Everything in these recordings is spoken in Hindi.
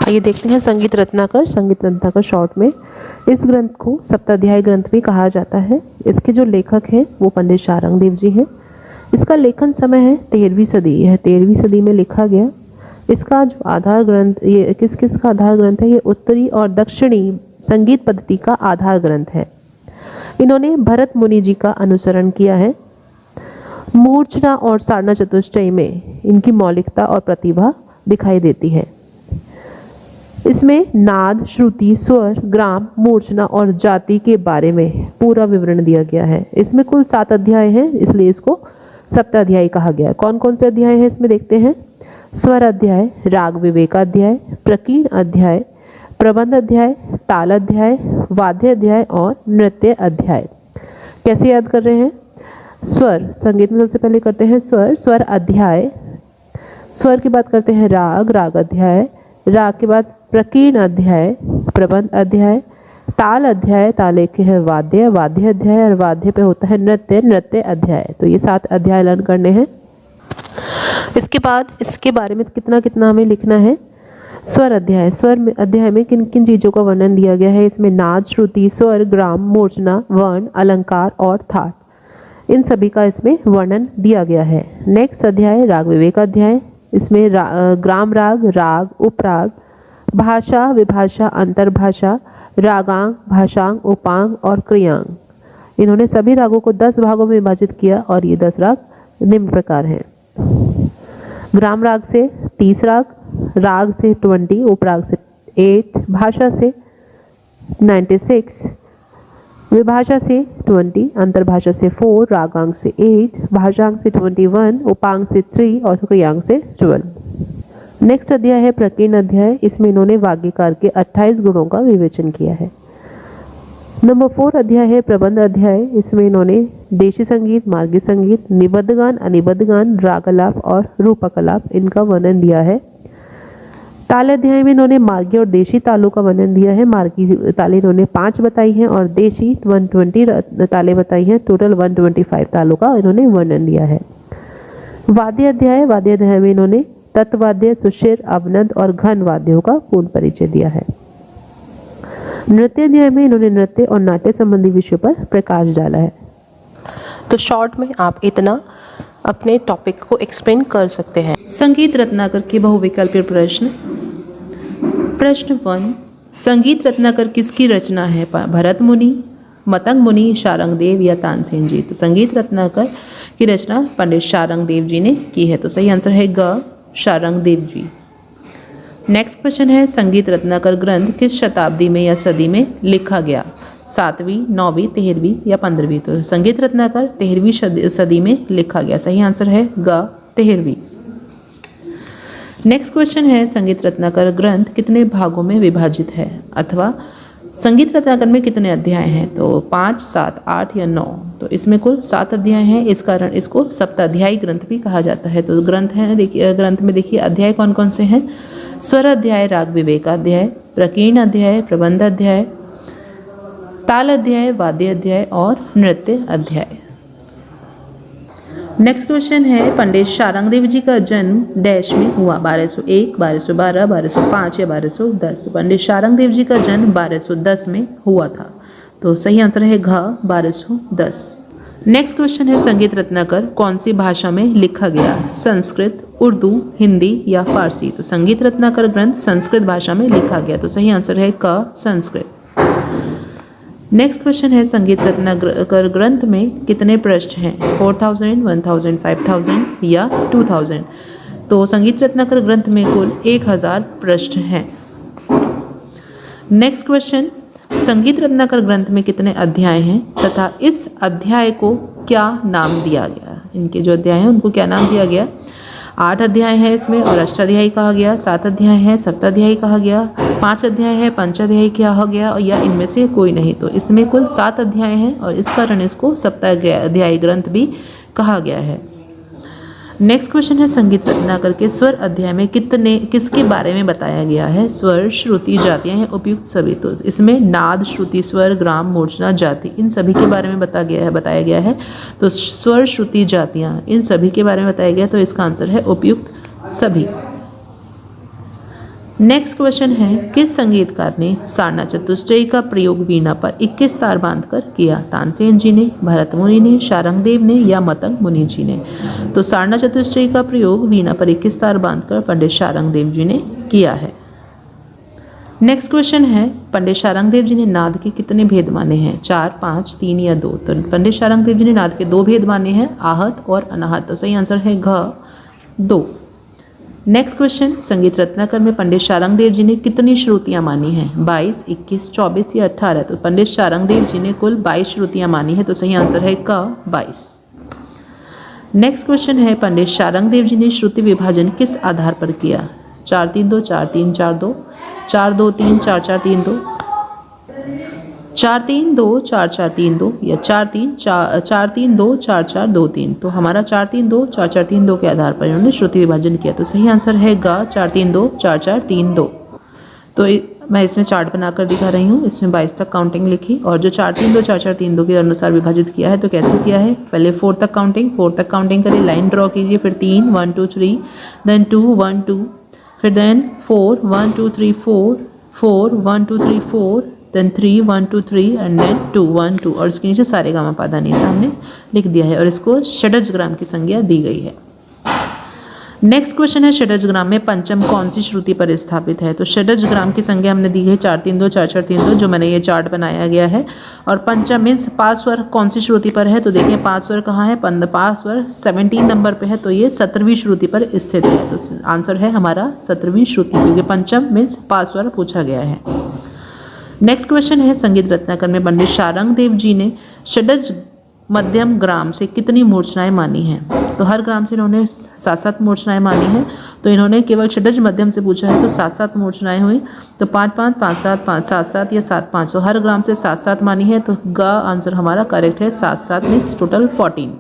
आइए देखते हैं संगीत रत्नाकर। संगीत रत्नाकर शॉर्ट में इस ग्रंथ को सप्ताध्यायी ग्रंथ भी कहा जाता है। इसके जो लेखक हैं वो पंडित शारंग देव जी हैं। इसका लेखन समय है 13वीं सदी। यह 13वीं सदी में लिखा गया। इसका जो आधार ग्रंथ, ये किस किस का आधार ग्रंथ है? ये उत्तरी और दक्षिणी संगीत पद्धति का आधार ग्रंथ है। इन्होंने भरत मुनि जी का अनुसरण किया है। मूर्छना और सारना चतुष्टय में इनकी मौलिकता और प्रतिभा दिखाई देती है। इसमें नाद, श्रुति, स्वर, ग्राम, मूर्छना और जाति के बारे में पूरा विवरण दिया गया है। इसमें कुल 7 अध्याय हैं, इसलिए इसको सप्ताध्यायी कहा गया है। कौन कौन से अध्याय हैं इसमें देखते हैं। स्वर अध्याय, राग विवेकाध्याय, प्रकीर्ण अध्याय, प्रबंध अध्याय, ताल अध्याय, वाद्य अध्याय और नृत्य अध्याय। कैसे याद कर रहे हैं? स्वर संगीत में सबसे पहले करते हैं स्वर, स्वर अध्याय। स्वर की बात करते हैं राग, राग अध्याय। राग के बाद प्रकीर्ण अध्याय, प्रबंध अध्याय, ताल अध्याय, ताल के है वाद्य, वाद्य अध्याय, और वाद्य पे होता है नृत्य, नृत्य अध्याय। तो ये 7 अध्याय लर्न करने हैं। इसके बाद इसके बारे में कितना कितना हमें लिखना है। स्वर अध्याय, स्वर अध्याय में किन किन चीज़ों का वर्णन दिया गया है। इसमें नाद, श्रुति, स्वर, ग्राम, मूर्छना, वर्ण, अलंकार और थाट, इन सभी का इसमें वर्णन दिया गया है। नेक्स्ट अध्याय राग विवेकाध्याय। इसमें ग्राम राग, राग, उपराग, भाषा, विभाषा, अंतर्भाषा, रागांग, भाषांग, उपांग और क्रियांग। इन्होंने सभी रागों को 10 भागों में विभाजित किया और ये 10 राग निम्न प्रकार हैं। ग्राम राग से 30 राग, राग से 20, उपराग से 8, भाषा से 96, विभाषा से 20, अंतर्भाषा से 4, रागांग से 8, भाषांग से 21, उपांग से 3 और क्रियांग से 12। नेक्स्ट अध्याय है प्रकीर्ण अध्याय। इसमें इन्होंने वाग्यकार के 28 गुणों का विवेचन किया है। नंबर 4 अध्याय है प्रबंध अध्याय। इसमें इन्होंने देशी संगीत, मार्गी संगीत, निबद्ध गान, अनिबद्ध गान, रागलाप और रूपकलाप, इनका वर्णन दिया है। ताल अध्याय में इन्होंने मार्गी और देशी तालों का वर्णन दिया है। मार्गी तालें इन्होंने 5 बताई हैं और देशी 120 तालें बताई हैं। टोटल 125 तालों का इन्होंने वर्णन दिया है। वाद्य अध्याय, वाद्य अध्याय में इन्होंने तत्वाद्य, सुशिर, अवनद और घन वाद्यों का पूर्ण परिचय दिया है। नृत्य अध्याय में इन्होंने नृत्य और नाट्य संबंधी विषयों पर प्रकाश डाला है। तो शॉर्ट में आप इतना अपने टॉपिक को एक्सप्लेन कर सकते हैं। संगीत रत्नाकर के बहुविकल्पीय प्रश्न। प्रश्न 1, संगीत रत्नाकर किसकी रचना है? भरत मुनि, मतंग मुनि, शारंग देव या तानसेन जी? तो संगीत रत्नाकर की रचना पंडित शारंग देव जी ने की है। तो सही आंसर है ग, शारंग देव जी। नेक्स्ट क्वेश्चन है संगीत रत्नाकर ग्रंथ किस शताब्दी में या सदी में लिखा गया? 7वीं, 9वीं, 13वीं या 15वीं? तो संगीत रत्नाकर 13वीं सदी में लिखा गया। सही आंसर है ग, 13वीं। नेक्स्ट क्वेश्चन है संगीत रत्नाकर ग्रंथ कितने भागों में विभाजित है, अथवा संगीत रत्नाकर में कितने अध्याय हैं? तो 5, 7, 8 या 9? तो इसमें कुल 7 अध्याय हैं। इस कारण इसको सप्ताध्यायी ग्रंथ भी कहा जाता है। तो ग्रंथ है, देखिए ग्रंथ में देखिए अध्याय कौन कौन से हैं। स्वर अध्याय, राग विवेकाध्याय, प्रकीर्ण अध्याय, प्रबंध अध्याय, ताल अध्याय, वाद्य अध्याय और नृत्य अध्याय। नेक्स्ट क्वेश्चन है पंडित शारंग देव जी का जन्म डैश में हुआ? 1201, 1212, 1205 या 1210? तो पंडित शारंग देव जी का जन्म 1210 में हुआ था। तो सही आंसर है घ, 1210। नेक्स्ट क्वेश्चन है संगीत रत्नाकर कौन सी भाषा में लिखा गया? संस्कृत, उर्दू, हिंदी या फारसी? तो संगीत रत्नाकर ग्रंथ संस्कृत भाषा में लिखा गया। तो सही आंसर है क, संस्कृत। नेक्स्ट क्वेश्चन है संगीत रत्नाकर ग्रंथ में कितने पृष्ठ हैं? 4000, 1000, 5000 या 2000? तो संगीत रत्नाकर ग्रंथ में कुल 1000 पृष्ठ हैं। नेक्स्ट क्वेश्चन, संगीत रत्नाकर ग्रंथ में कितने अध्याय हैं तथा इस अध्याय को क्या नाम दिया गया? इनके जो अध्याय हैं उनको क्या नाम दिया गया? 8 अध्याय है इसमें और अष्टाध्यायी कहा गया, 7 अध्याय है सप्ताध्यायी कहा गया, 5 अध्याय है पंचाध्यायी कहा गया, या इनमें से कोई नहीं। तो इसमें कुल 7 अध्याय हैं और इस कारण इसको सप्ताध्यायी ग्रंथ भी कहा गया है। नेक्स्ट क्वेश्चन है संगीत रत्नाकर के स्वर अध्याय में किसके बारे में बताया गया है? स्वर, श्रुति, जातियां हैं उपयुक्त सभी। तो इसमें नाद, श्रुति, स्वर, ग्राम, मूर्छना, जाति, इन सभी के बारे में बताया गया है। तो स्वर, श्रुति, जातियां, इन सभी के बारे में बताया गया। तो इसका आंसर है उपयुक्त सभी। नेक्स्ट क्वेश्चन है, किस संगीतकार ने सारना चतुष्टयी का प्रयोग वीणा पर 21 तार बांधकर किया? तानसेन जी ने, भरत मुनि ने, शारंगदेव ने या मतंग मुनि जी ने? तो सारना चतुष्टयी का प्रयोग वीणा पर 21 तार बांधकर पंडित शारंगदेव जी ने किया है। नेक्स्ट क्वेश्चन है, पंडित शारंगदेव जी ने नाद के कितने भेद माने हैं? 4, 5, 3 या 2? तो पंडित शारंगदेव जी ने नाद के 2 भेद माने हैं, आहत और अनाहत। तो सही आंसर है घ 2। नेक्स्ट क्वेश्चन, संगीत रत्नाकर में पंडित शारंगदेव जी ने कितनी श्रुतियां मानी हैं? 22, 21, 24 या 18? तो पंडित शारंगदेव जी ने कुल 22 श्रुतियां मानी है। तो सही आंसर है क 22। नेक्स्ट क्वेश्चन है, पंडित शारंगदेव जी ने श्रुति विभाजन किस आधार पर किया? 4, 3, 2, 4, 3, 4, 2, 4, 2, 3, 4, 4, 3, 2, 4, 3, 2, 4, 4, 3, 2 या 4, 3, 2, 4, 4, 2, 3? तो हमारा 4, 3, 2, 4, 4, 3, 2 के आधार पर इन्होंने श्रुति विभाजन किया। तो सही आंसर है ग 4, 3, 2, 4, 4, 3, 2। तो मैं इसमें चार्ट बनाकर दिखा रही हूँ। इसमें 22 तक काउंटिंग लिखी और जो 4, 3, 2, 4, 4, 3, 2 के अनुसार विभाजित किया है। तो कैसे किया है? पहले 4 तक काउंटिंग करिए, लाइन ड्रॉ कीजिए, फिर 3, 1, 2, 3, देन 2, 1, 2, फिर देन 4, 1, 2, 3, 4, 4, 1, 2, 3, 4, देन 3, 1, 2, 3 एंड देन 2, 1, 2 और इसके नीचे सारे गामा पाधा नी सामने लिख दिया है और इसको षडज ग्राम की संज्ञा दी गई है। नेक्स्ट क्वेश्चन है, षडज ग्राम में पंचम कौन सी श्रुति पर स्थापित है? तो षडज ग्राम की संज्ञा हमने दी है 4, 3, 2, 4, 4, 3, 2 जो मैंने ये चार्ट बनाया गया है। और पंचम मीन्स 5 स्वर कौन सी श्रुति पर है? तो देखिए 5 स्वर कहाँ है? 5 स्वर 17 नंबर पे है, तो ये 17वीं श्रुति पर स्थित है। तो आंसर है हमारा 17वीं श्रुति, क्योंकि पंचम मीन्स 5 स्वर पूछा गया है। नेक्स्ट क्वेश्चन है, संगीत रत्नाकर में पंडित शारंगदेव जी ने षडज मध्यम ग्राम से कितनी मूर्छनाएं मानी हैं? तो हर ग्राम से इन्होंने 7-7 मूर्छनाएं मानी हैं। तो इन्होंने केवल षडज मध्यम से पूछा है, तो 7-7 मूर्छनाएं हुई। तो 5-5, 5-7, 5-7-7 या 7-5, तो हर ग्राम से 7-7 मानी है। तो ग आंसर हमारा करेक्ट है, 7-7 मीन्स टोटल 14।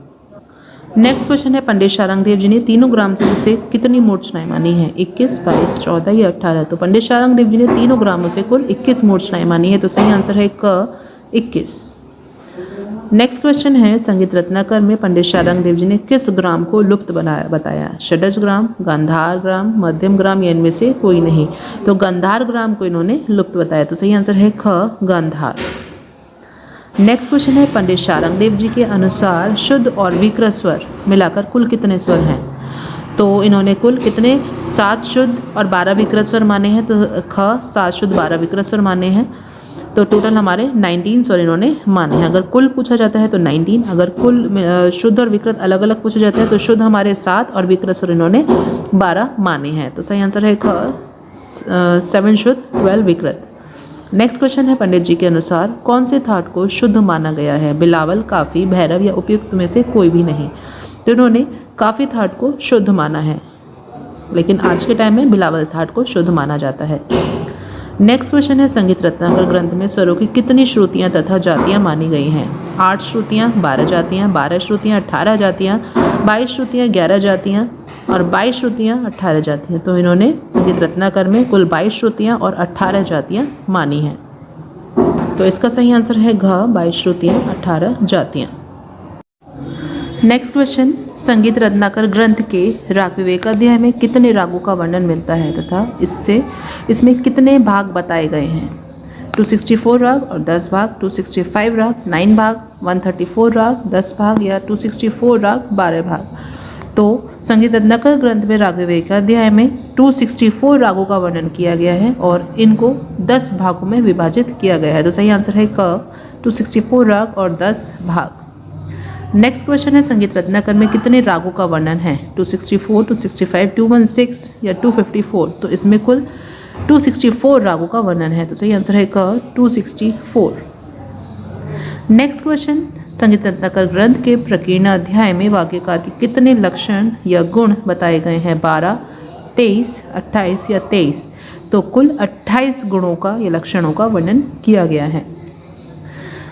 नेक्स्ट क्वेश्चन है, पंडित शारंगदेव जी ने तीनों ग्राम से कितनी मूर्छनाएं मानी हैं? 21, 22, 14 या 18? तो पंडित शारंगदेव जी ने तीनों ग्रामों से कुल 21 मूर्छनाएं मानी है। तो सही आंसर है क 21। नेक्स्ट क्वेश्चन है, संगीत रत्नाकर में पंडित शारंगदेव जी ने किस ग्राम को लुप्त बताया? षडज ग्राम, गांधार ग्राम, मध्यम ग्राम या इनमें से कोई नहीं? तो गांधार ग्राम को इन्होंने लुप्त बताया। तो सही आंसर है ख गांधार। नेक्स्ट क्वेश्चन है, पंडित शारंगदेव जी के अनुसार शुद्ध और विकृत स्वर मिलाकर कुल कितने स्वर हैं? तो इन्होंने कुल कितने 7 शुद्ध और 12 विकृत स्वर माने हैं। तो ख 7 शुद्ध 12 विकृत स्वर माने हैं। तो टोटल हमारे 19 स्वर इन्होंने माने हैं। अगर कुल पूछा जाता है तो 19, अगर कुल शुद्ध और विकृत अलग अलग पूछा जाता है तो शुद्ध हमारे 7 और विकृत स्वर इन्होंने 12 माने हैं। तो सही आंसर है ख 7 शुद्ध 12 विकृत। नेक्स्ट क्वेश्चन है, पंडित जी के अनुसार कौन से थाट को शुद्ध माना गया है? बिलावल, काफी, भैरव या उपयुक्त में से कोई भी नहीं? तो इन्होंने काफी थाट को शुद्ध माना है, लेकिन आज के टाइम में बिलावल थाट को शुद्ध माना जाता है। नेक्स्ट क्वेश्चन है, संगीत रत्नाकर ग्रंथ में स्वरों की कितनी श्रुतियां तथा जातियां मानी गई हैं? 8 श्रुतियां, 12 जातियां, 12 श्रुतियां, 18 जातियां, 22 श्रुतियां, 11 जातियां और 22 श्रुतियां, 18 जातियां। तो इन्होंने संगीत रत्नाकर में कुल 22 श्रुतियां और 18 जातियां मानी हैं। तो इसका सही आंसर है घ 22 श्रुतियां, 18 जातियां। नेक्स्ट क्वेश्चन, संगीत रत्नाकर ग्रंथ के राग विवेकाध्याय में कितने रागों का वर्णन मिलता है तथा इसमें कितने भाग बताए गए हैं? 264 राग और 10 भाग, 265 राग 9 भाग, 134 राग 10 भाग या 264 राग 12 भाग? तो संगीत रत्नाकर ग्रंथ में राग विवेकाध्याय में 264 रागों का वर्णन किया गया है और इनको 10 भागों में विभाजित किया गया है। तो सही आंसर है क 264 राग और 10 भाग। नेक्स्ट क्वेश्चन है, संगीत रत्नाकर में कितने रागों का वर्णन है? 264, 265, 216 या 254? तो इसमें कुल 264 रागों का वर्णन है। तो सही आंसर है क 264। नेक्स्ट क्वेश्चन, संगीत रत्नाकर ग्रंथ के प्रकीर्ण अध्याय में वाक्यकार के कितने लक्षण या गुण बताए गए हैं? 12, 23, 28 या 23? तो कुल 28 गुणों का या लक्षणों का वर्णन किया गया है।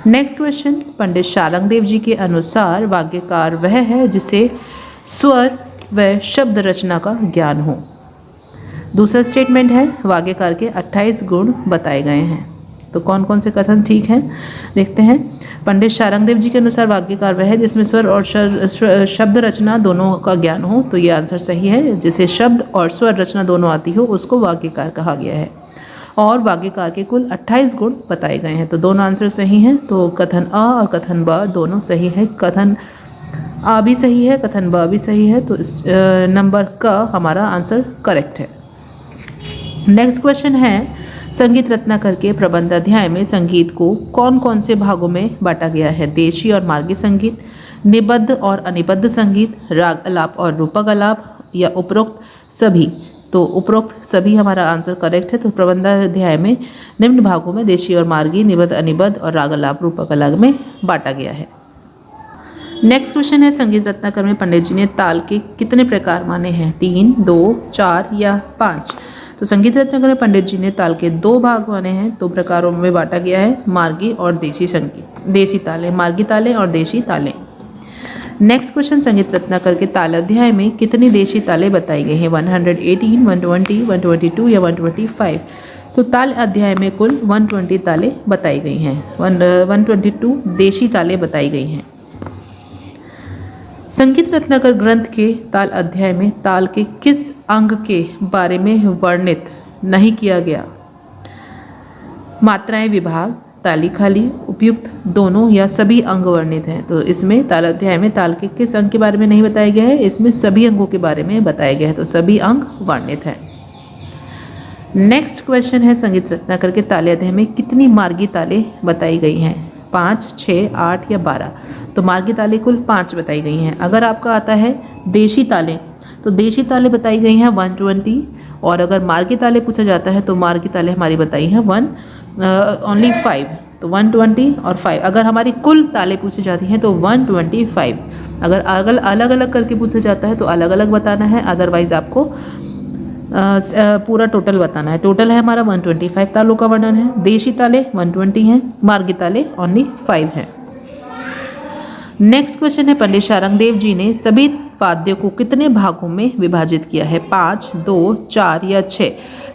नेक्स्ट क्वेश्चन, पंडित शारंगदेव जी के अनुसार वाक्यकार वह है जिसे स्वर व शब्द रचना का ज्ञान हो। दूसरा स्टेटमेंट है, वाक्यकार के 28 गुण बताए गए हैं। तो कौन कौन से कथन ठीक हैं देखते हैं। पंडित शारंग देव जी के अनुसार वाक्यकार वह है जिसमें स्वर और शब्द रचना दोनों का ज्ञान हो, तो ये आंसर सही है। जिसे शब्द और स्वर रचना दोनों आती हो उसको वाक्यकार कहा गया है। और वाक्यकार के कुल 28 गुण बताए गए हैं, तो दोनों आंसर सही हैं। तो कथन अ और कथन ब दोनों सही है। कथन आ भी सही है, कथन ब भी सही है, तो इस नंबर क हमारा आंसर करेक्ट है। नेक्स्ट क्वेश्चन है, संगीत रत्नाकर के प्रबंध अध्याय में संगीत को कौन कौन से भागों में बांटा गया है? देशी और मार्गी संगीत, निबद्ध और अनिबद्ध संगीत, राग अलाप और रूपक अलाप, या उपरोक्त सभी? तो उपरोक्त सभी हमारा आंसर करेक्ट है। तो प्रबंध अध्याय में निम्न भागों में देशी और मार्गी, निबद्ध, अनिबद्ध और राग अलाप रूपक अलाप में बांटा गया है। नेक्स्ट क्वेश्चन है, संगीत रत्नाकर में पंडित जी ने ताल के कितने प्रकार माने हैं? 3, 2, 4 या 5? तो संगीत रत्नाकर में पंडित जी ने ताल के 2 भाग माने हैं, 2 प्रकारों में बांटा गया है, मार्गी और देशी संगीत, देशी ताले, मार्गी ताले और देशी ताले। नेक्स्ट क्वेश्चन, संगीत रत्नाकर के ताल अध्याय में कितनी देशी ताले बताई गई हैं? 118, 120, 122 या 125? तो ताल अध्याय में कुल 120 ताले बताई गई हैं। 122 देशी ताले बताई गई हैं। संगीत रत्नाकर ग्रंथ के ताल अध्याय में ताल के किस अंग के बारे में वर्णित नहीं किया गया? मात्राएं, विभाग, ताली खाली, उपयुक्त, दोनों या सभी अंग वर्णित हैं। तो इसमें ताल अध्याय में ताल के किस अंग के बारे में नहीं बताया गया है? इसमें सभी अंगों के बारे में बताया गया है, तो सभी अंग वर्णित हैं। नेक्स्ट क्वेश्चन है, संगीत रत्नाकर के ताल अध्याय में कितनी मार्गी ताले बताई गई हैं? 5, 6, 8 या 12? तो मार्गी ताले कुल 5 बताई गई हैं। अगर आपका आता है देशी ताले, तो देशी ताले बताई गई हैं 120, और अगर मार्गी ताले पूछा जाता है तो मार्गी ताले हमारी बताई हैं ओनली 5। तो 120 और 5। अगर हमारी कुल ताले पूछी जाती हैं तो 125। अगर अलग अलग करके पूछा जाता है तो अलग अलग बताना है, अदरवाइज आपको पूरा टोटल बताना है। टोटल है हमारा 125 तालों का वर्णन है। देशी ताले 120 हैं, मार्गी ताले ओनली 5 हैं। नेक्स्ट क्वेश्चन है, पंडित शारंग देव जी ने सभी वाद्यों को कितने भागों में विभाजित किया है? 5, 2, 4 या 6?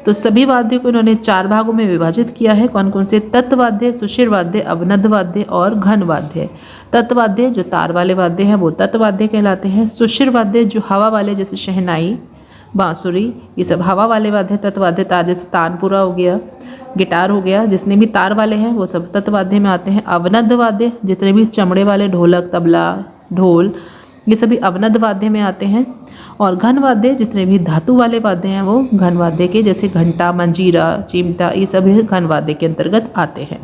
तो सभी वाद्यों को इन्होंने 4 भागों में विभाजित किया है। कौन कौन से? तत्वाद्य, सुशिर वाद्य, अवनद्ध वाद्य और घन वाद्य। तत्वाद्य जो तार वाले वाद्य हैं वो तत्वाद्य कहलाते हैं। सुशिर वाद्य जो हवा वाले, जैसे शहनाई, बांसुरी, ये सब हवा वाले वाद्य तत्वाद्य। तार जैसे तानपुरा हो गया, गिटार हो गया, जितने भी तार वाले हैं वो सब तत्वाद्य में आते हैं। अवनद्ध वाद्य जितने भी चमड़े वाले, ढोलक, तबला, ढोल, ये सभी अवनद्ध वाद्य में आते हैं। और घन वाद्य जितने भी धातु वाले वाद्य हैं वो घन वाद्य के, जैसे घंटा, मंजीरा, चिमटा, ये सभी घन वाद्य के अंतर्गत आते हैं।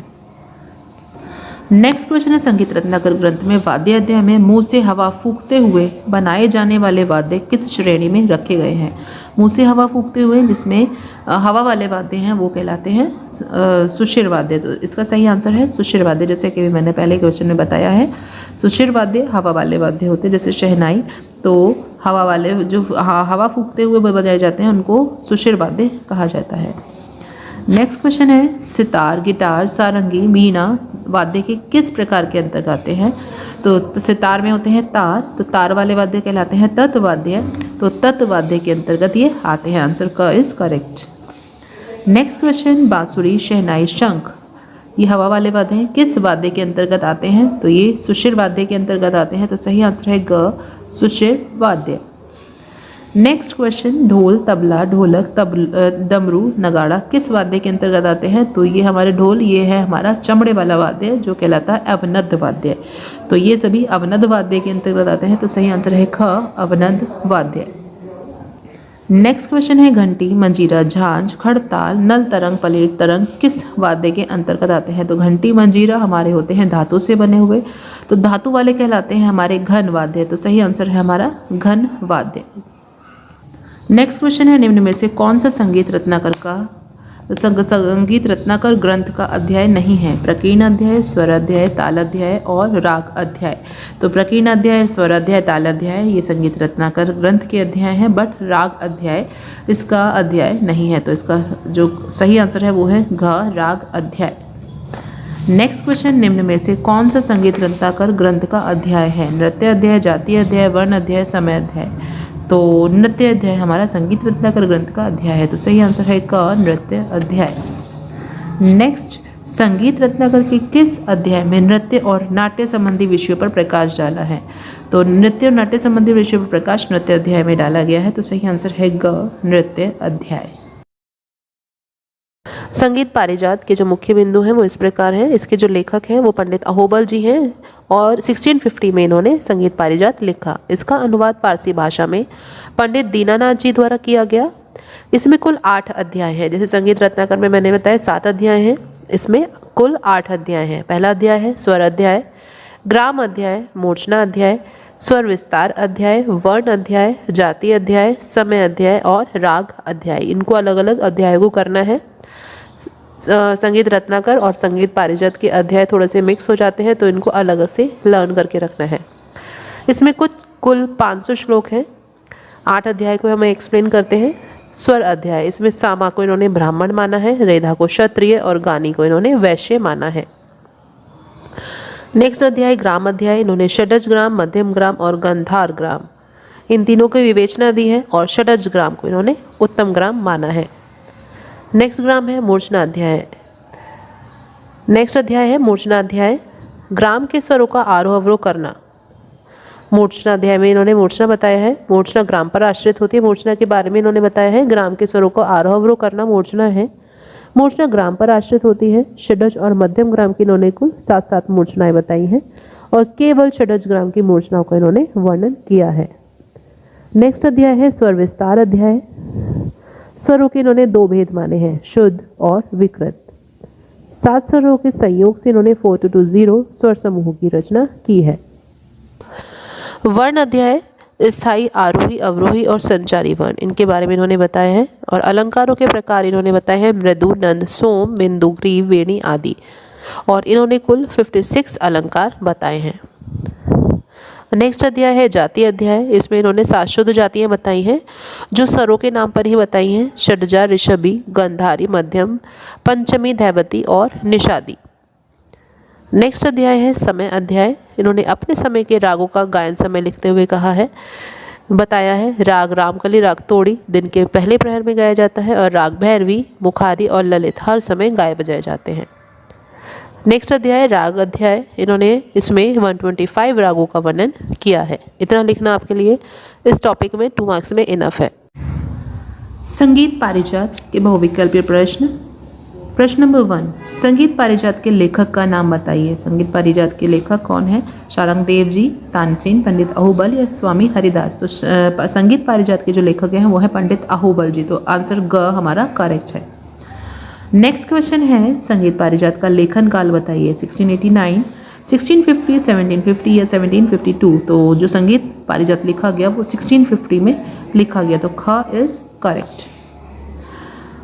नेक्स्ट क्वेश्चन है, संगीत रत्नाकर ग्रंथ में वाद्य अध्याय में मुंह से हवा फूंकते हुए बनाए जाने वाले वाद्य किस श्रेणी में रखे गए हैं? मुंह से हवा फूंकते हुए जिसमें हवा वाले वाद्य हैं वो कहलाते हैं सुशिर वाद्य। तो इसका सही आंसर है सुशिर वाद्य, जैसे कि मैंने पहले क्वेश्चन में बताया है। सुशिर वाद्य हवा वाले वाद्य होते हैं, जैसे शहनाई, तो हवा वाले जो हवा फूंकते हुए बजाए जाते हैं उनको सुशिर वाद्य कहा जाता है। नेक्स्ट क्वेश्चन है, सितार, गिटार, सारंगी, वीणा वाद्य के किस प्रकार के अंतर्गत आते हैं? तो सितार में होते हैं तार, तो तार वाले वाद्य कहलाते हैं तत्वाद्य, तो तत्वाद्य के अंतर्गत ये आते हैं। आंसर क इज करेक्ट। नेक्स्ट क्वेश्चन, बांसुरी, शहनाई, शंख, ये हवा वाले वाद्य हैं, किस वाद्य के अंतर्गत आते हैं? तो ये सुशिर वाद्य के अंतर्गत आते हैं, तो सही आंसर है ग, सुशिर वाद्य। नेक्स्ट क्वेश्चन, ढोल, तबला, ढोलक, डमरू, नगाड़ा किस वाद्य के अंतर्गत आते हैं? तो ये हमारे ढोल, ये है हमारा चमड़े वाला वाद्य जो कहलाता है अवनद्ध वाद्य। तो ये सभी अवनद्ध वाद्य के अंतर्गत आते हैं, तो सही आंसर है ख, अवनद्ध वाद्य। नेक्स्ट क्वेश्चन है, घंटी, मंजीरा, झांझ, खड़ताल, नल तरंग, पलेट तरंग किस वाद्य के अंतर्गत आते हैं? तो घंटी, मंजीरा हमारे होते हैं धातु से बने हुए, तो धातु वाले कहलाते हैं हमारे घन वाद्य, तो सही आंसर है हमारा घन वाद्य। नेक्स्ट क्वेश्चन है, निम्न में से कौन सा संगीत रत्नाकर ग्रंथ का अध्याय नहीं है? प्रकीर्ण अध्याय, स्वर अध्याय, ताल अध्याय और राग अध्याय। तो प्रकीर्ण अध्याय, स्वर अध्याय, ताल अध्याय ये संगीत रत्नाकर ग्रंथ के अध्याय हैं, बट राग अध्याय इसका अध्याय नहीं है। तो इसका जो सही आंसर है वो है घ, राग अध्याय। नेक्स्ट क्वेश्चन, निम्न में से कौन सा संगीत रत्नाकर ग्रंथ का अध्याय है? नृत्य अध्याय, जातीय अध्याय, वर्ण अध्याय, समय अध्याय। तो नृत्य अध्याय हमारा संगीत रत्नाकर ग्रंथ का अध्याय है, तो सही आंसर है क, नृत्य अध्याय। नेक्स्ट, संगीत रत्नाकर के किस अध्याय में नृत्य और नाट्य संबंधी विषयों पर प्रकाश डाला है? तो नृत्य और नाट्य संबंधी विषयों पर प्रकाश नृत्य अध्याय में डाला गया है। तो सही आंसर है ग, नृत्य अध्याय। संगीत पारिजात के जो मुख्य बिंदु हैं वो इस प्रकार हैं। इसके जो लेखक हैं वो पंडित अहोबल जी हैं और 1650 में इन्होंने संगीत पारिजात लिखा। इसका अनुवाद फारसी भाषा में पंडित दीनानाथ जी द्वारा किया गया। इसमें कुल 8 अध्याय हैं। जैसे संगीत रत्नाकर में मैंने बताया 7 अध्याय हैं, इसमें कुल 8 अध्याय हैं। पहला अध्याय है स्वर अध्याय, ग्राम अध्याय, मूर्छना अध्याय, स्वर विस्तार अध्याय, वर्ण अध्याय, जाति अध्याय, समय अध्याय और राग अध्याय। इनको अलग अलग अध्यायों को करना है। संगीत रत्नाकर और संगीत पारिजात के अध्याय थोड़े से मिक्स हो जाते हैं, तो इनको अलग से लर्न करके रखना है। इसमें कुल 500 श्लोक हैं। 8 अध्याय को हमें एक्सप्लेन करते हैं। स्वर अध्याय, इसमें सामा को इन्होंने ब्राह्मण माना है, रेधा को क्षत्रिय और गानी को इन्होंने वैश्य माना है। नेक्स्ट अध्याय ग्राम अध्याय, इन्होंने षडज ग्राम, मध्यम ग्राम और गंधार ग्राम इन तीनों की विवेचना दी है और षडज ग्राम को इन्होंने उत्तम ग्राम माना है। नेक्स्ट ग्राम है मूर्छना अध्याय। नेक्स्ट अध्याय है मूर्छना अध्याय, ग्राम के स्वरों का आरोह अवरोह करना। मूर्छना अध्याय में इन्होंने मूर्छना बताया है। मूर्छना ग्राम पर आश्रित होती है। मूर्छना के बारे में इन्होंने बताया है ग्राम के स्वरों को आरोह अवरोह करना मूर्छना है। मूर्छना ग्राम पर आश्रित होती है। षडज और मध्यम ग्राम की इन्होंने कुल 7 मूर्छनाएं बताई हैं और केवल षडज ग्राम की मूर्छनाओं का इन्होंने वर्णन किया है। नेक्स्ट अध्याय है स्वर विस्तार अध्याय। स्वरों के इन्होंने 2 भेद माने हैं, शुद्ध और विकृत। 7 स्वरों के संयोग से इन्होंने 4-2-0 स्वर समूह की रचना की है। वर्ण अध्याय स्थायी, आरोही, अवरोही और संचारी वर्ण, इनके बारे में इन्होंने बताया है। और अलंकारों के प्रकार इन्होंने बताए हैं मृदु, नंद, सोम, बिंदु, ग्रीव, वेणी आदि। और इन्होंने कुल 56 अलंकार बताए हैं। नेक्स्ट अध्याय है जाति अध्याय। इसमें इन्होंने 7 शुद्ध जातियां बताई हैं जो स्वरों के नाम पर ही बताई हैं, षडजा, ऋषभी, गंधारी, मध्यम, पंचमी, धैवती और निषादी। नेक्स्ट अध्याय है समय अध्याय। इन्होंने अपने समय के रागों का गायन समय लिखते हुए कहा है, बताया है। राग रामकली, राग तोड़ी दिन के पहले प्रहर में गाया जाता है और राग भैरवी, मुखारी और ललित हर समय गाए बजाए जाते हैं। नेक्स्ट अध्याय राग अध्याय। इन्होंने इसमें 125 रागों का वर्णन किया है। इतना लिखना आपके लिए इस टॉपिक में 2 मार्क्स में इनफ है। संगीत पारिजात के बहुविकल्पीय प्रश्न। प्रश्न नंबर 1, संगीत पारिजात के लेखक का नाम बताइए। संगीत पारिजात के लेखक कौन है? शारंग देव जी, तानसेन, पंडित अहोबल या स्वामी हरिदास। तो संगीत पारिजात के जो लेखक हैं वो है पंडित अहोबल जी। तो आंसर ग हमारा करेक्ट है। नेक्स्ट क्वेश्चन है संगीत पारिजात का लेखन काल बताइए। 1689, 1650, 1750 या 1752। तो जो संगीत पारिजात लिखा गया वो 1650 में लिखा गया। तो ख इज करेक्ट।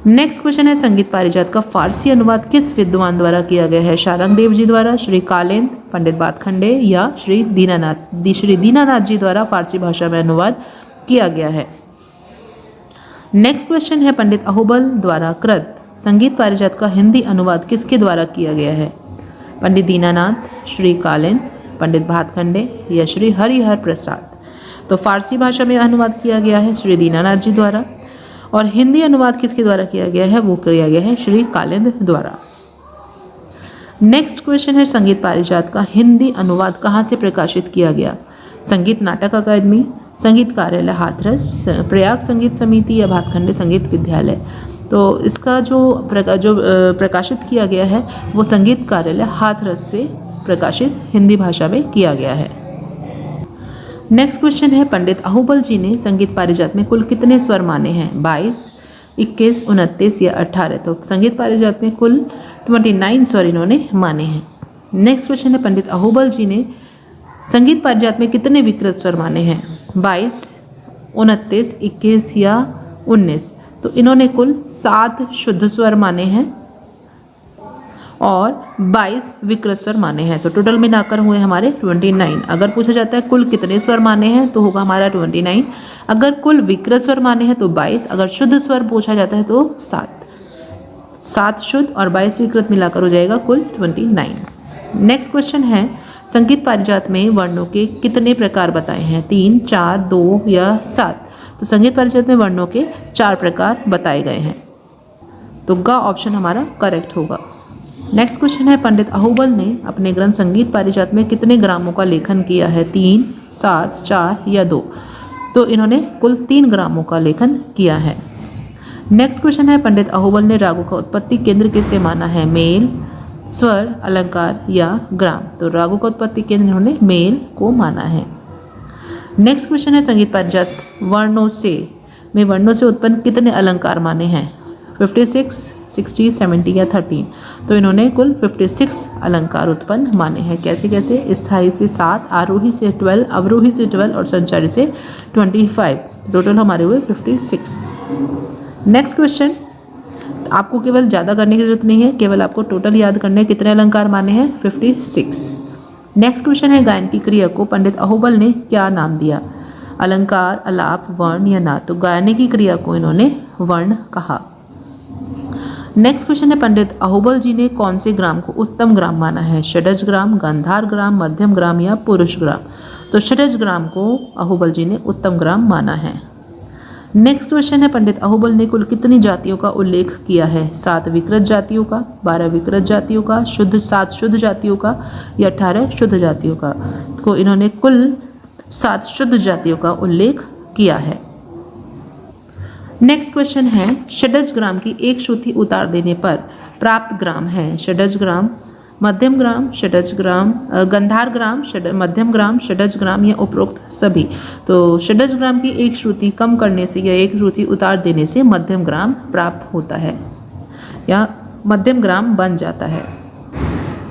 नेक्स्ट क्वेश्चन है संगीत पारिजात का फारसी अनुवाद किस विद्वान द्वारा किया गया है? शारंग देव जी द्वारा, श्री कालेंद, पंडित बातखंडे या श्री दीनानाथ जी द्वारा फारसी भाषा में अनुवाद किया गया है। नेक्स्ट क्वेश्चन है पंडित अहोबल द्वारा कृत संगीत पारिजात का हिंदी अनुवाद किसके द्वारा किया गया है? पंडित दीनानाथ, श्री कालेंद, पंडित भातखंडे या श्री हरिहर प्रसाद। तो फारसी भाषा में अनुवाद किया गया है श्री दीनानाथ जी द्वारा और हिंदी अनुवाद किसके द्वारा किया गया है? वो किया गया है श्री कालिंद द्वारा। नेक्स्ट क्वेश्चन है संगीत पारिजात का हिंदी अनुवाद कहाँ से प्रकाशित किया गया? संगीत नाटक अकादमी, संगीत कार्यालय हाथरस, प्रयाग संगीत समिति या भातखंडे संगीत विद्यालय। तो इसका जो प्रकाशित किया गया है वो संगीत कार्यालय हाथरस से प्रकाशित हिंदी भाषा में किया गया है। नेक्स्ट क्वेश्चन है पंडित अहोबल जी ने संगीत पारिजात में कुल कितने स्वर माने हैं? 22, 21, 29 या 18। तो संगीत पारिजात में कुल 29 स्वर इन्होंने माने हैं। नेक्स्ट क्वेश्चन है पंडित अहोबल जी ने संगीत पारिजात में कितने विकृत स्वर माने हैं? 22, 29, 21 या 19। तो इन्होंने कुल 7 शुद्ध स्वर माने हैं और 22 विकृत स्वर माने हैं। तो टोटल मिलाकर हुए हमारे 29। अगर पूछा जाता है कुल कितने स्वर माने हैं तो होगा हमारा 29। अगर कुल विकृत स्वर माने हैं तो 22। अगर शुद्ध स्वर पूछा जाता है तो 7 शुद्ध और 22 विकृत मिलाकर हो जाएगा कुल 29। नेक्स्ट क्वेश्चन है संगीत पारिजात में वर्णों के कितने प्रकार बताए हैं? 3, 4, 2 या 7। तो संगीत पारिजात में वर्णों के 4 प्रकार बताए गए हैं। तो ग ऑप्शन हमारा करेक्ट होगा। नेक्स्ट क्वेश्चन है पंडित अहोबल ने अपने ग्रंथ संगीत पारिजात में कितने ग्रामों का लेखन किया है? 3, 7, 4 या 2? तो इन्होंने कुल 3 ग्रामों का लेखन किया है। नेक्स्ट क्वेश्चन है पंडित अहोबल ने रागों का उत्पत्ति केंद्र किसे माना है? मेल, स्वर, अलंकार या ग्राम? तो रागों का उत्पत्ति केंद्र इन्होंने मेल को माना है। नेक्स्ट क्वेश्चन है संगीत पारिजात वर्णों से उत्पन्न कितने अलंकार माने हैं? 56, 60, 70 या 13? तो इन्होंने कुल 56 अलंकार उत्पन्न माने हैं। कैसे कैसे? स्थायी से 7, आरोही से 12, अवरोही से 12 और संचारी से 25। टोटल हमारे हुए 56। नेक्स्ट क्वेश्चन, आपको केवल ज़्यादा करने की जरूरत नहीं है, केवल आपको टोटल याद करने कितने अलंकार माने हैं? 56। नेक्स्ट क्वेश्चन है गायन की क्रिया को पंडित अहोबल ने क्या नाम दिया? अलंकार, अलाप, वर्ण या नाद? तो गायन की क्रिया को इन्होंने वर्ण कहा। नेक्स्ट क्वेश्चन है पंडित अहोबल जी ने कौन से ग्राम को उत्तम ग्राम माना है? षडज ग्राम, गांधार ग्राम, मध्यम ग्राम या पुरुष ग्राम? तो षडज ग्राम को अहोबल जी ने उत्तम ग्राम माना है। नेक्स्ट क्वेश्चन है पंडित अहोबल ने कुल कितनी जातियों का उल्लेख किया है? 7 विकृत जातियों का, 12 विकृत जातियों का, 7 शुद्ध जातियों का या 18 शुद्ध जातियों का? तो इन्होंने कुल 7 शुद्ध जातियों का उल्लेख किया है। नेक्स्ट क्वेश्चन है षडज ग्राम की एक श्रुति उतार देने पर प्राप्त ग्राम है? षडज ग्राम, मध्यम ग्राम, षडज ग्राम, गंधार ग्राम, मध्यम ग्राम, षडज ग्राम या उपरोक्त सभी? तो षडज ग्राम की एक श्रुति कम करने से या एक श्रुति उतार देने से मध्यम ग्राम प्राप्त होता है या मध्यम ग्राम बन जाता है।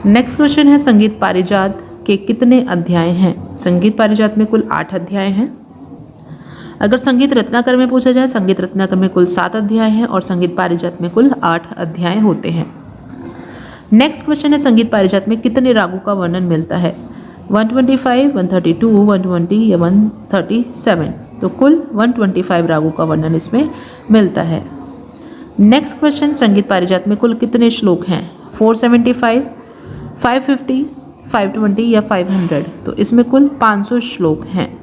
नेक्स्ट क्वेश्चन है संगीत पारिजात के कितने अध्याय हैं? संगीत पारिजात में कुल 8 अध्याय हैं। अगर संगीत रत्नाकर में पूछा जाए, संगीत रत्नाकर में कुल 7 अध्याय हैं और संगीत पारिजात में कुल 8 अध्याय होते हैं। नेक्स्ट क्वेश्चन है संगीत पारिजात में कितने रागों का वर्णन मिलता है? 125, 132, 120 या 137? तो कुल 125 रागों का वर्णन इसमें मिलता है। नेक्स्ट क्वेश्चन, संगीत पारिजात में कुल कितने श्लोक हैं? 475, 550, 520 या 500? तो इसमें कुल 500 श्लोक हैं।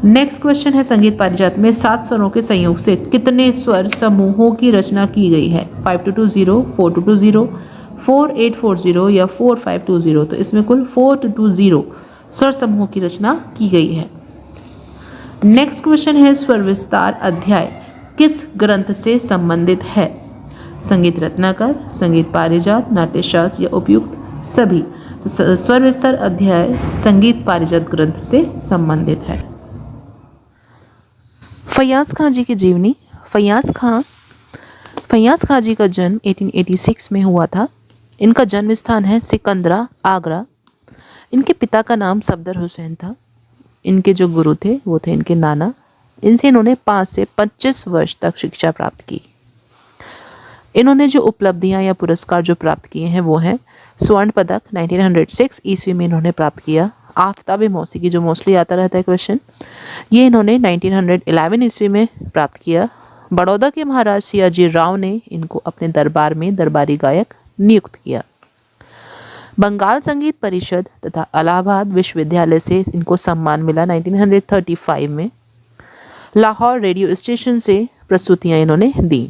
नेक्स्ट क्वेश्चन है संगीत पारिजात में 7 स्वरों के संयोग से कितने स्वर समूहों की रचना की गई है? 5220, 4220, 4840 या 4520? तो इसमें कुल 4220 स्वर समूहों की रचना की गई है। नेक्स्ट क्वेश्चन है स्वर विस्तार अध्याय किस ग्रंथ से संबंधित है? संगीत रत्नाकर, संगीत पारिजात, नाट्यशास्त्र या उपयुक्त सभी? तो स्वर विस्तार अध्याय संगीत पारिजात ग्रंथ से संबंधित है। फैयाज खां जी की जीवनी। फैयाज खां जी का जन्म 1886 में हुआ था। इनका जन्म स्थान है सिकंदरा, आगरा। इनके पिता का नाम सफदर हुसैन था। इनके जो गुरु थे वो थे इनके नाना। इनसे इन्होंने 5 से 25 वर्ष तक शिक्षा प्राप्त की। इन्होंने जो उपलब्धियां या पुरस्कार जो प्राप्त किए हैं वो हैं स्वर्ण पदक 1906 ईस्वी में इन्होंने प्राप्त किया। आफ्ताब मौसीकी जो मोस्टली आता रहता है क्वेश्चन, ये इन्होंने 1911 ईस्वी में प्राप्त किया। बड़ौदा के महाराज सियाजी राव ने इनको अपने दरबार में दरबारी गायक नियुक्त किया। बंगाल संगीत परिषद तथा इलाहाबाद विश्वविद्यालय से इनको सम्मान मिला 1935 में। लाहौर रेडियो स्टेशन से प्रस्तुतियां इन्होंने दी।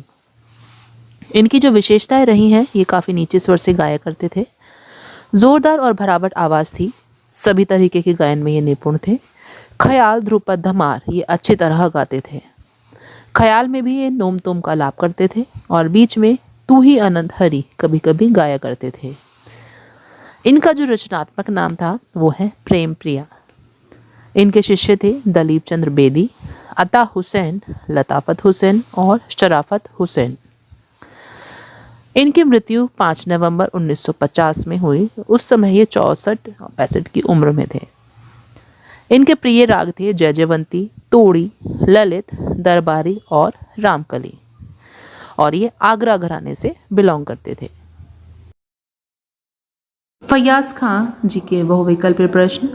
इनकी जो विशेषताएं रही हैं, ये काफ़ी नीचे स्वर से गाया करते थे। जोरदार और भरावट आवाज़ थी। सभी तरीके के गायन में ये निपुण थे। ख्याल, ध्रुपद, धमार ये अच्छी तरह गाते थे। ख्याल में भी ये नोम तोम का लाप करते थे और बीच में तू ही अनंत हरि कभी कभी गाया करते थे। इनका जो रचनात्मक नाम था वो है प्रेम प्रिया। इनके शिष्य थे दलीप चंद्र बेदी, अता हुसैन, लताफत हुसैन और शराफत हुसैन। इनकी मृत्यु 5 नवंबर 1950 में हुई। उस समय ये 64-65 की उम्र में थे। इनके प्रिय राग थे जयजयवंती, तोड़ी, ललित, दरबारी और रामकली और ये आगरा घराने से बिलोंग करते थे। फैयाज खां जी के बहुविकल्पीय प्रश्न।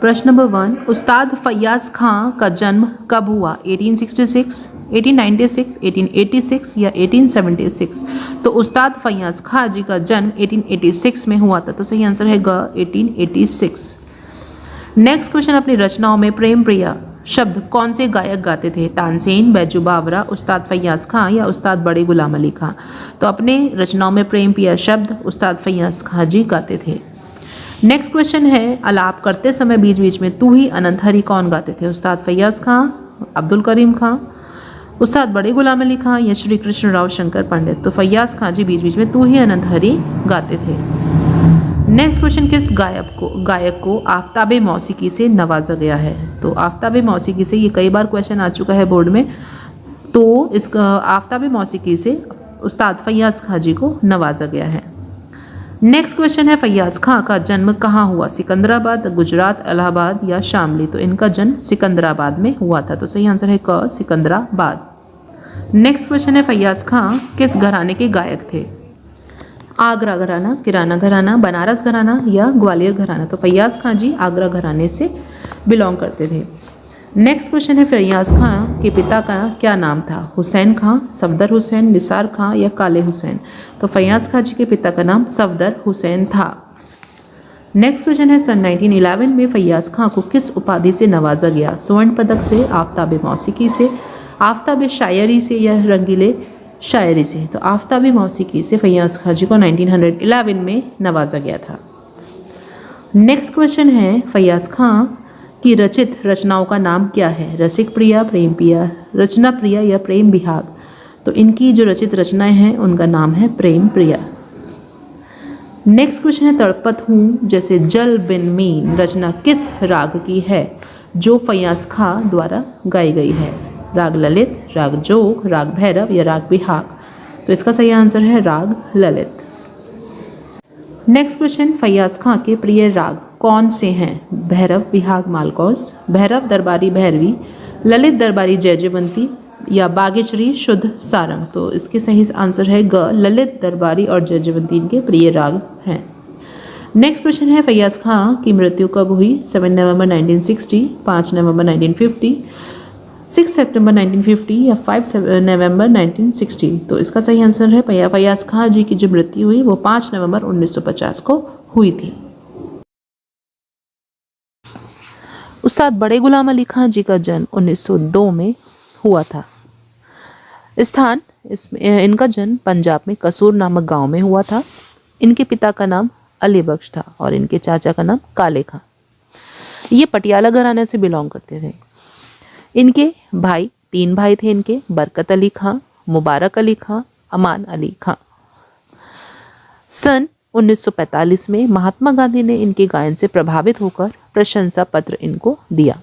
प्रश्न नंबर 1, उस्ताद फैयाज खां का जन्म कब हुआ? 1866, 1896, 1886 या 1876? तो उस्ताद फैयाज खां जी का जन्म 1886 में हुआ था। तो सही आंसर है ग 1886। नेक्स्ट क्वेश्चन, अपनी रचनाओं में प्रेम प्रिया शब्द कौन से गायक गाते थे? तानसेन, बैजू बावरा, उस्ताद फैयाज खां या उस्ताद बड़े गुलाम अली खां? तो अपने रचनाओं में प्रेम पिया शब्द उस्ताद फैयाज खां जी गाते थे। नेक्स्ट क्वेश्चन है, आलाप करते समय बीच बीच में तू ही अनंत हरी कौन गाते थे? उस्ताद फैयाज खां, अब्दुल करीम खां, उस्ताद बड़े गुलाम अली खां या श्री कृष्ण राव शंकर पंडित? तो फैयाज खां जी बीच बीच में तू ही अनंत हरी गाते थे। नेक्स्ट क्वेश्चन, किस गायक को आफ्ताबे मौसीकी से नवाजा गया है? तो आफ्ताबे मौसीकी से, ये कई बार क्वेश्चन आ चुका है बोर्ड में, तो इसका आफ्ताबे मौसीकी से उस्ताद फैयाज खां जी को नवाजा गया है। नेक्स्ट क्वेश्चन है, फैयाज खां का जन्म कहाँ हुआ? सिकंदराबाद, गुजरात, इलाहाबाद या शामली? तो इनका जन्म सिकंदराबाद में हुआ था, तो सही आंसर है क, सिकंदराबाद। नेक्स्ट क्वेश्चन है, फैयाज खां किस घराने के गायक थे? आगरा घराना, किराना घराना, बनारस घराना या ग्वालियर घराना? तो फैयाज खां जी आगरा घराने से बिलोंग करते थे। नेक्स्ट क्वेश्चन है, फैयाज खां के पिता का क्या नाम था? हुसैन खां, सफदर हुसैन, निसार खां या काले हुसैन? तो फैयाज खां जी के पिता का नाम सफदर हुसैन था। नेक्स्ट क्वेश्चन है, सन 1911 में फैयाज खां को किस उपाधि से नवाजा गया? स्वर्ण पदक से, आफ्ताबे मौसीकी से, आफ्ताबे शायरी से या रंगीले शायरी से? तो आफ्ताबे मौसीकी से फैयाज खां जी को 1911 में नवाजा गया था। नेक्स्ट क्वेश्चन है, फैयाज खां की रचित रचनाओं का नाम क्या है? रसिक प्रिया, प्रेम प्रिया, रचना प्रिया या प्रेम बिहाग? तो इनकी जो रचित रचनाएं हैं उनका नाम है प्रेम प्रिया। नेक्स्ट क्वेश्चन है, तड़पत हूँ जैसे जल बिन मीन रचना किस राग की है जो फैयाज खां द्वारा गाई गई है? राग ललित, राग जोग, राग भैरव या राग बिहाग? तो इसका सही आंसर है राग ललित। नेक्स्ट क्वेश्चन, फैयाज खां के प्रिय राग कौन से हैं? भैरव, बिहाग, मालकौस, भैरव दरबारी भैरवी, ललित दरबारी जयजयवंती या बागेश्वरी शुद्ध सारंग? तो इसके सही आंसर है ग, ललित दरबारी और जयजयवंती इनके प्रिय राग हैं। नेक्स्ट क्वेश्चन है, फैयाज खां की मृत्यु कब हुई? 7 नवंबर 1960, 5 नवंबर 1950, 6 सितंबर 1950 या 5 नवंबर 1960? तो इसका सही आंसर है फैयाज खां जी की जो मृत्यु हुई वो 5 नवंबर 1950 को हुई थी। उस्ताद बड़े गुलाम अली खां जी का जन्म 1902 में हुआ था। स्थान इनका जन्म पंजाब में कसूर नामक गांव में हुआ था। इनके पिता का नाम अली बख्श था और इनके चाचा का नाम काले खां। ये पटियाला घराने से बिलोंग करते थे। इनके भाई, 3 भाई थे इनके, बरकत अली खां, मुबारक अली खां, अमान अली खां। सन 1945 में महात्मा गांधी ने इनके गायन से प्रभावित होकर प्रशंसा पत्र इनको दिया।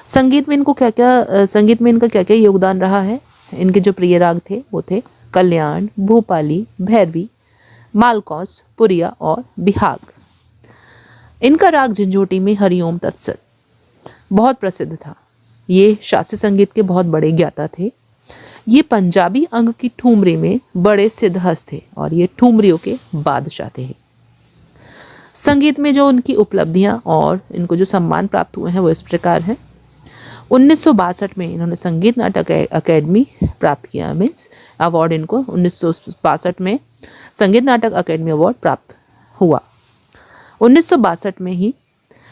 संगीत में इनका क्या क्या योगदान रहा है? इनके जो प्रिय राग थे वो थे कल्याण, भूपाली, भैरवी, मालकौस, पुरिया और बिहाग। इनका राग झंझोटी में हरिओम तत्सत बहुत प्रसिद्ध था। ये शास्त्रीय संगीत के बहुत बड़े ज्ञाता थे। ये पंजाबी अंग की ठुमरी में बड़े सिद्धहस्त थे और ये ठुमरियों के बादशाह थे। संगीत में जो उनकी उपलब्धियां और इनको जो सम्मान प्राप्त हुए हैं वो इस प्रकार हैं। 1962 में इन्होंने संगीत नाटक अकेडमी प्राप्त किया, मीन्स अवार्ड इनको 1962 में संगीत नाटक अकेडमी अवार्ड प्राप्त हुआ। 1962 में ही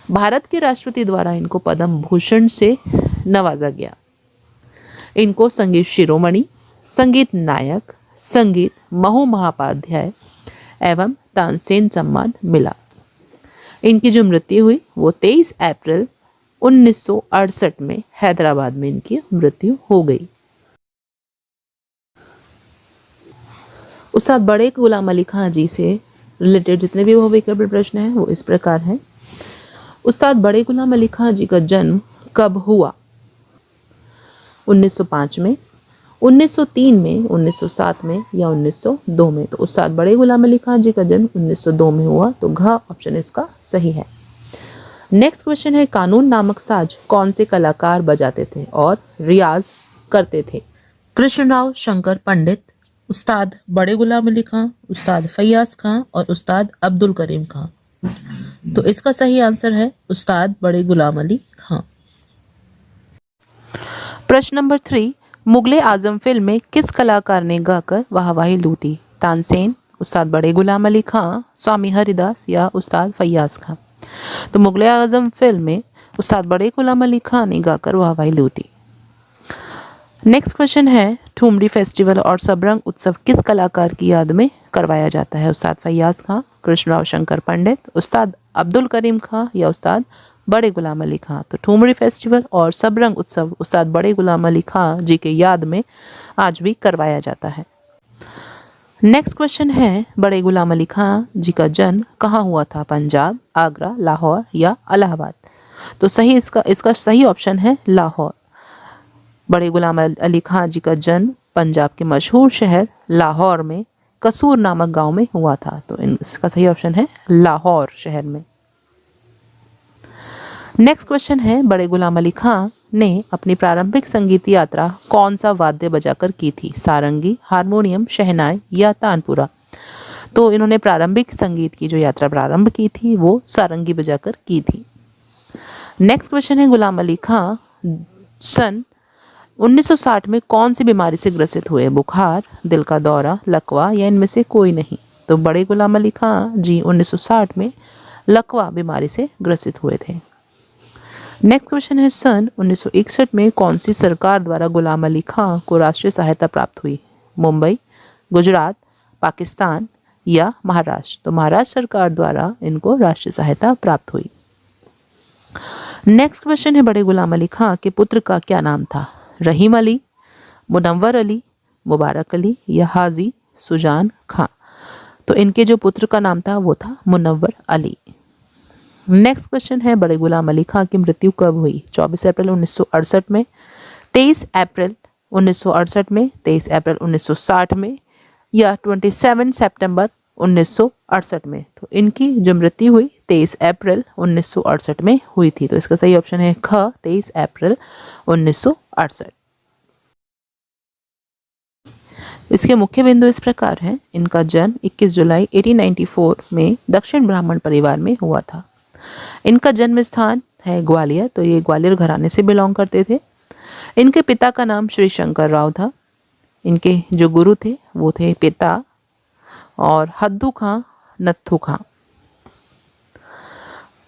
भारत के राष्ट्रपति द्वारा इनको पद्म भूषण से नवाजा गया। इनको संगीत शिरोमणि, संगीत नायक, संगीत महू महापाध्याय एवं तानसेन सम्मान मिला। इनकी जो मृत्यु हुई वो 23 अप्रैल 1968 में हैदराबाद में इनकी मृत्यु हो गई। उस्ताद बड़े गुलाम अली खां जी से रिलेटेड जितने भी बहुविकल्पी प्रश्न हैं वो इस प्रकार हैं। उस्ताद बड़े गुलाम अली खां जी का जन्म कब हुआ? 1905 में, 1903 में, 1907 में या 1902 में? तो उस्ताद बड़े गुलाम अली खां जी का जन्म 1902 में हुआ, तो घ ऑप्शन इसका सही है। नेक्स्ट क्वेश्चन है, कानून नामक साज कौन से कलाकार बजाते थे और रियाज करते थे? कृष्णराव शंकर पंडित, उस्ताद बड़े गुलाम अली खां, उस्ताद फैयाज खां और उस्ताद अब्दुल करीम खां। तो इसका सही आंसर है उस्ताद बड़े गुलाम अली खां। प्रश्न नंबर 3, मुगले आजम फिल्म में किस कलाकार ने गाकर वाहवाही लूटी? तानसेन, उस्ताद बड़े गुलाम अली खां, स्वामी हरिदास या उस्ताद फैयाज खां? तो मुगले आजम फिल्म में उस्ताद बड़े गुलाम अली खां ने गाकर वाहवाही लूटी। नेक्स्ट क्वेश्चन है, ठुमरी फेस्टिवल और सबरंग उत्सव किस कलाकार की याद में करवाया जाता है? उस्ताद फैयाज खां, कृष्णराव शंकर पंडित, उस्ताद अब्दुल करीम खां या उस्ताद बड़े गुलाम अली खां? तो ठुमरी फेस्टिवल और सबरंग उत्सव उस्ताद बड़े गुलाम अली खां जी के याद में आज भी करवाया जाता है। नेक्स्ट क्वेश्चन है, बड़े गुलाम अली खां जी का जन्म कहाँ हुआ था? पंजाब, आगरा, लाहौर या इलाहाबाद? तो इसका सही ऑप्शन है लाहौर। बड़े गुलाम अली खां जी का जन्म पंजाब के मशहूर शहर लाहौर में कसूर नामक गांव में हुआ था। तो इसका सही ऑप्शन है लाहौर शहर में। नेक्स्ट क्वेश्चन है, बड़े गुलाम अली खां ने अपनी प्रारंभिक संगीत यात्रा कौन सा वाद्य बजाकर की थी? सारंगी, हारमोनियम, शहनाई या तानपुरा? तो इन्होंने प्रारंभिक संगीत की जो यात्रा प्रारंभ की थी वो सारंगी बजाकर की थी। नेक्स्ट क्वेश्चन है, गुलाम अली खां सन 1960 में कौन सी बीमारी से ग्रसित हुए? बुखार, दिल का दौरा, लकवा या इनमें से कोई नहीं? तो बड़े गुलाम अली खां जी 1960 में लकवा बीमारी से ग्रसित हुए थे। नेक्स्ट क्वेश्चन है, सन 1961 में कौन सी सरकार द्वारा गुलाम अली खां को राष्ट्रीय सहायता प्राप्त हुई? मुंबई, गुजरात, पाकिस्तान या महाराष्ट्र? तो महाराष्ट्र सरकार द्वारा इनको राष्ट्रीय सहायता प्राप्त हुई। नेक्स्ट क्वेश्चन है, बड़े गुलाम अली खां के पुत्र का क्या नाम था? रहीम अली, मुनव्वर अली, मुबारक अली या हाजी सुजान खां? तो इनके जो पुत्र का नाम था वो था मुनव्वर अली। नेक्स्ट क्वेश्चन है, बड़े गुलाम अली खां की मृत्यु कब हुई? 24 अप्रैल 1968 में, 23 अप्रैल 1968 में, 23 अप्रैल 1960 में या 27 सितंबर 1968 में? तो इनकी जो मृत्यु हुई 23 अप्रैल 1968 में हुई थी। तो इसका सही ऑप्शन है ख, 23 अप्रैल 1968। इसके मुख्य बिंदु इस प्रकार हैं। इनका जन्म 21 जुलाई 1894 में दक्षिण ब्राह्मण परिवार में हुआ था। इनका जन्म स्थान है ग्वालियर, तो ये ग्वालियर घराने से बिलोंग करते थे। इनके पिता का नाम श्री शंकर राव था। इनके जो गुरु थे वो थे पिता और हद्दू खां, नत्थू खां।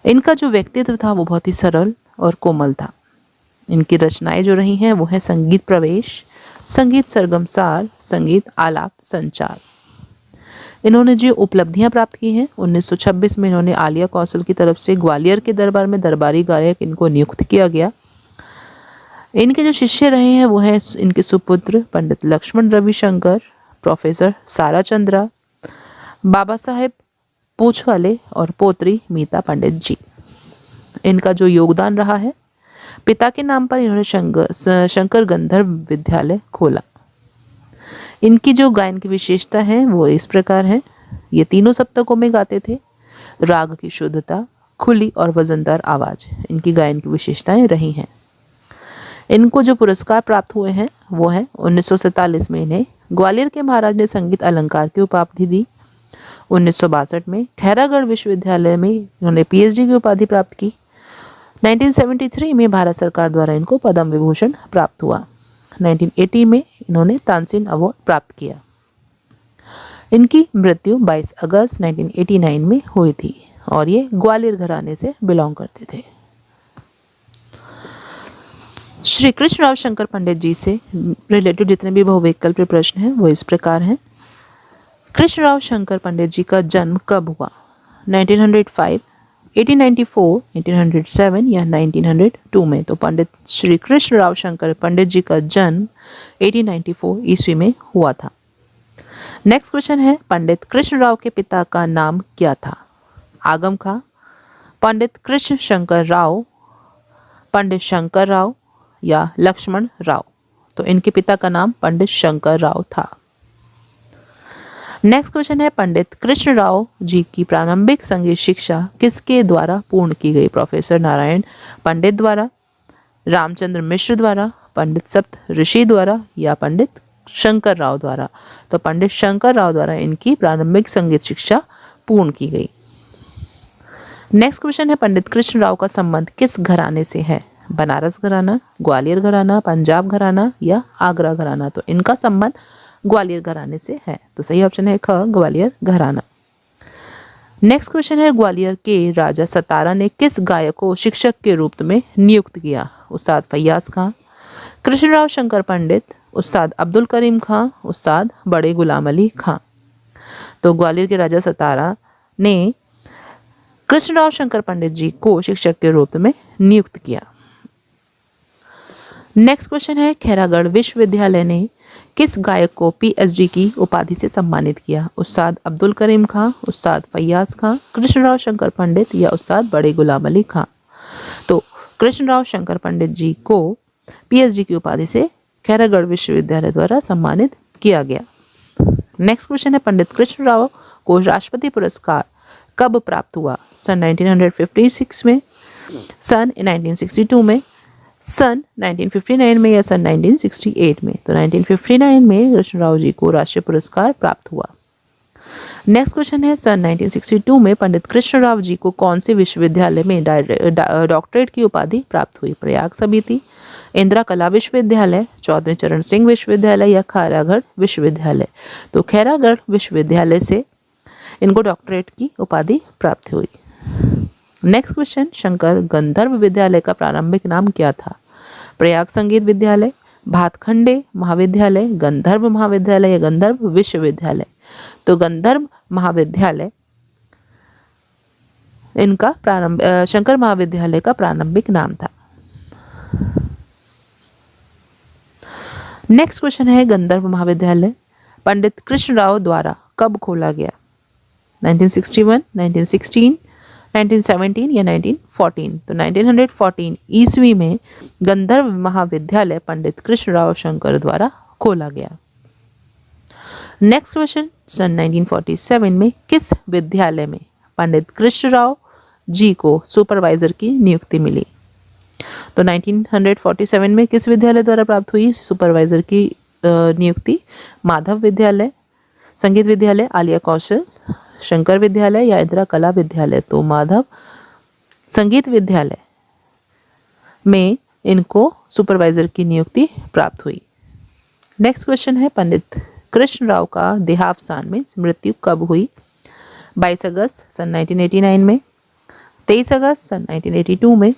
इनका जो व्यक्तित्व था वो बहुत ही सरल और कोमल था। इनकी रचनाएं जो रही हैं वो है संगीत प्रवेश, संगीत सरगम सार, संगीत आलाप संचार। इन्होंने जो उपलब्धियां प्राप्त की हैं, 1926 में इन्होंने आलिया कौंसिल की तरफ से ग्वालियर के दरबार में दरबारी गायक इनको नियुक्त किया गया। इनके जो शिष्य रहे हैं वो है इनके सुपुत्र पंडित लक्ष्मण रविशंकर, प्रोफेसर सारा चंद्रा, बाबा साहेब पूछवाले और पोत्री मीता पंडित जी। इनका जो योगदान रहा है, पिता के नाम पर इन्होंने शंकर गंधर्व विद्यालय खोला। इनकी जो गायन की विशेषता है वो इस प्रकार है। ये तीनों सप्तकों में गाते थे। राग की शुद्धता, खुली और वजनदार आवाज इनकी गायन की विशेषताएं रही हैं। इनको जो पुरस्कार प्राप्त हुए हैं वो है 1947 में इन्हें ग्वालियर के महाराज ने संगीत अलंकार की उपाधि दी। 1962 में खैरागढ़ विश्वविद्यालय में इन्होंने पीएचडी की उपाधि प्राप्त की। 1973 में भारत सरकार द्वारा इनको पद्म विभूषण प्राप्त हुआ। 1980 में इन्होंने तानसेन अवार्ड प्राप्त किया। इनकी मृत्यु 22 अगस्त 1989 में हुई थी और ये ग्वालियर घराने से बिलोंग करते थे। श्री कृष्णराव शंकर पंडित जी से रिलेटेड जितने भी बहुविकल्पीय प्रश्न हैं वो इस प्रकार हैं। कृष्णराव शंकर पंडित जी का जन्म कब हुआ? 1905, 1894, 1807 या 1902 में? तो पंडित श्री कृष्णराव शंकर पंडित जी का जन्म 1894 ईस्वी में हुआ था। नेक्स्ट क्वेश्चन है, पंडित कृष्णराव के पिता का नाम क्या था? आगम खां, पंडित कृष्ण शंकर राव, पंडित शंकर राव या लक्ष्मण राव? तो इनके पिता का नाम पंडित शंकर राव था। नेक्स्ट क्वेश्चन है, पंडित कृष्ण राव जी की प्रारंभिक संगीत शिक्षा किसके द्वारा पूर्ण की गई? प्रोफेसर नारायण पंडित द्वारा, रामचंद्र मिश्र द्वारा, पंडित सप्त ऋषि द्वारा या पंडित शंकर राव द्वारा? तो पंडित शंकर राव द्वारा इनकी प्रारंभिक संगीत शिक्षा पूर्ण की गई। नेक्स्ट क्वेश्चन है, पंडित कृष्ण राव का संबंध किस घराने से है? बनारस घराना, ग्वालियर घराना, पंजाब घराना या आगरा घराना? तो इनका संबंध ग्वालियर घराने से है। तो सही ऑप्शन है ख, ग्वालियर घराना। नेक्स्ट क्वेश्चन है, ग्वालियर के राजा सतारा ने किस गायक को शिक्षक के रूप में नियुक्त किया? उस्ताद फैयाज खां, कृष्णराव शंकर पंडित, उस्ताद अब्दुल करीम खां, उस्ताद बड़े गुलाम अली खां। तो ग्वालियर के राजा सतारा ने कृष्णराव शंकर पंडित जी को शिक्षक के रूप में नियुक्त किया। नेक्स्ट क्वेश्चन है, खैरागढ़ विश्वविद्यालय ने किस गायक को पीएचडी की उपाधि से सम्मानित किया? उस्ताद अब्दुल करीम खां, उस्ताद फैयाज खां, कृष्णराव शंकर पंडित या उस्ताद बड़े गुलाम अली खां। तो कृष्णराव शंकर पंडित जी को पीएचडी की उपाधि से खैरागढ़ विश्वविद्यालय द्वारा सम्मानित किया गया। नेक्स्ट क्वेश्चन है, पंडित कृष्णराव को राष्ट्रपति पुरस्कार कब प्राप्त हुआ? सन 1956 में, सन 1962 में, सन 1959 में या सन 1968 में? तो 1959 में कृष्णराव जी को राष्ट्रीय पुरस्कार प्राप्त हुआ। नेक्स्ट क्वेश्चन है, सन 1962 में पंडित कृष्णराव जी को कौन से विश्वविद्यालय में डॉक्टरेट की उपाधि प्राप्त हुई? प्रयाग समिति, इंदिरा कला विश्वविद्यालय, चौधरी चरण सिंह विश्वविद्यालय या खैरागढ़ विश्वविद्यालय? तो खैरागढ़ विश्वविद्यालय से इनको डॉक्टरेट की उपाधि प्राप्त हुई। नेक्स्ट क्वेश्चन, शंकर गंधर्व विद्यालय का प्रारंभिक नाम क्या था? प्रयाग संगीत विद्यालय, भातखंडे महाविद्यालय, गंधर्व महाविद्यालय या गंधर्व विश्वविद्यालय? तो गंधर्व महाविद्यालय इनका शंकर महाविद्यालय का प्रारंभिक नाम था। नेक्स्ट क्वेश्चन है, गंधर्व महाविद्यालय पंडित कृष्णराव द्वारा कब खोला गया? 1961, 1916, 1917 या 1914? तो 1914 ईस्वी में गंधर्व महाविद्यालय पंडित कृष्णराव शंकर द्वारा खोला गया। नेक्स्ट क्वेश्चन, सन 1947 में किस विद्यालय में पंडित कृष्णराव जी को सुपरवाइजर की नियुक्ति मिली? तो 1947 में किस विद्यालय द्वारा प्राप्त हुई सुपरवाइजर की नियुक्ति? माधव विद्यालय, संगीत विद्यालय, आलिया कौशल, शंकर विद्यालय या इंदिरा कला विद्यालय? तो माधव संगीत विद्यालय में इनको सुपरवाइजर की नियुक्ति प्राप्त हुई। नेक्स्ट क्वेश्चन है, पंडित कृष्णराव का देहावसान में मृत्यु कब हुई? 22 अगस्त सन 1989 में, 23 अगस्त सन 1982 में,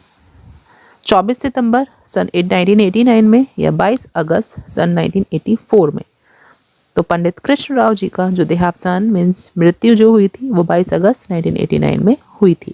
24 सितंबर सन 1989 में या 22 अगस्त सन 1984 में? तो पंडित कृष्णराव जी का जो देहावसान मीन्स मृत्यु जो हुई थी वो 22 अगस्त 1989 में हुई थी।